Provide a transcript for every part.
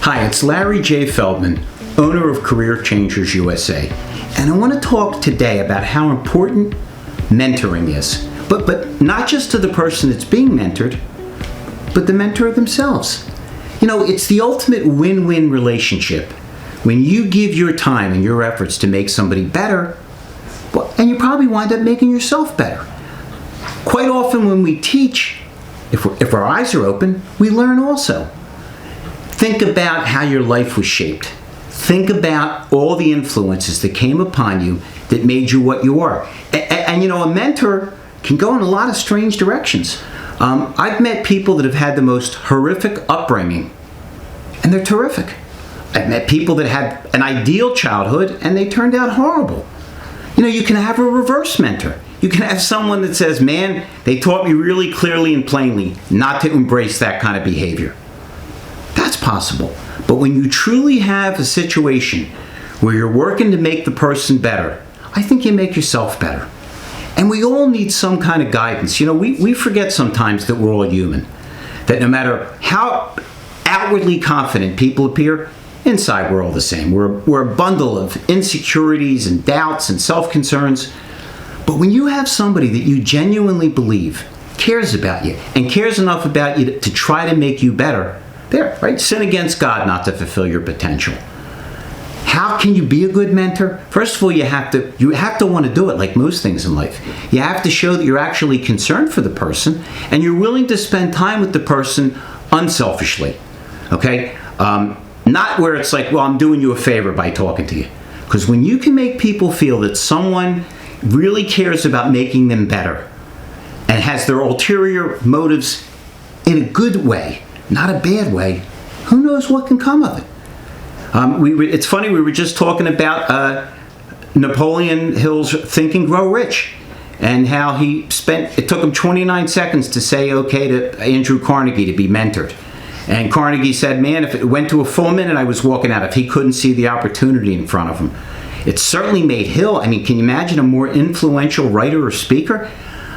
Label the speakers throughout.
Speaker 1: Hi, it's Larry J. Feldman, owner of Career Changers USA, and I want to talk today about how important mentoring is, but not just to the person that's being mentored, but the mentor themselves. You know, it's the ultimate win-win relationship when you give your time and your efforts to make somebody better, and you probably wind up making yourself better. Quite often when we teach, if our eyes are open, we learn also. Think about how your life was shaped. Think about all the influences that came upon you that made you what you are. And you know, a mentor can go in a lot of strange directions. I've met people that have had the most horrific upbringing, and they're terrific. I've met people that had an ideal childhood, and they turned out horrible. You know, you can have a reverse mentor. You can have someone that says, man, they taught me really clearly and plainly not to embrace that kind of behavior. That's possible. But when you truly have a situation where you're working to make the person better, I think you make yourself better. And we all need some kind of guidance. You know, we forget sometimes that we're all human. That no matter how outwardly confident people appear, inside we're all the same. We're a bundle of insecurities and doubts and self-concerns. But when you have somebody that you genuinely believe cares about you and cares enough about you to try to make you better, there, right? Sin against God not to fulfill your potential. How can you be a good mentor? First of all, you have to want to do it, like most things in life. You have to show that you're actually concerned for the person and you're willing to spend time with the person unselfishly. Okay? Not where it's like, well, I'm doing you a favor by talking to you. Because when you can make people feel that someone really cares about making them better and has their ulterior motives in a good way, not a bad way, who knows what can come of it. It's funny, we were just talking about Napoleon Hill's Think and Grow Rich and how it took him 29 seconds to say okay to Andrew Carnegie to be mentored. And Carnegie said, man, if it went to a full minute, I was walking out if he couldn't see the opportunity in front of him. It certainly made Hill, I mean, can you imagine a more influential writer or speaker?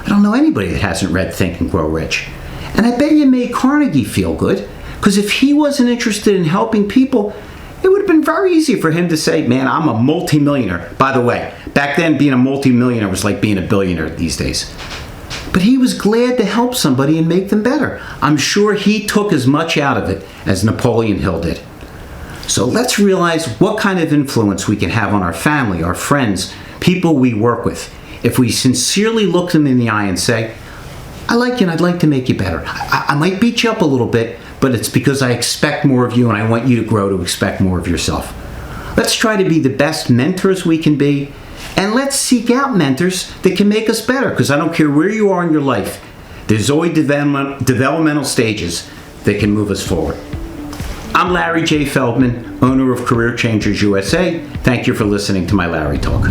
Speaker 1: I don't know anybody that hasn't read Think and Grow Rich. And I bet you made Carnegie feel good, because if he wasn't interested in helping people, it would have been very easy for him to say, man, I'm a multimillionaire. By the way, back then being a multimillionaire was like being a billionaire these days. But he was glad to help somebody and make them better. I'm sure he took as much out of it as Napoleon Hill did. So let's realize what kind of influence we can have on our family, our friends, people we work with. If we sincerely look them in the eye and say, I like you and I'd like to make you better. I might beat you up a little bit, but it's because I expect more of you and I want you to grow to expect more of yourself. Let's try to be the best mentors we can be, and let's seek out mentors that can make us better, because I don't care where you are in your life, there's always developmental stages that can move us forward. I'm Larry J. Feldman, owner of Career Changers USA. Thank you for listening to my Larry Talk.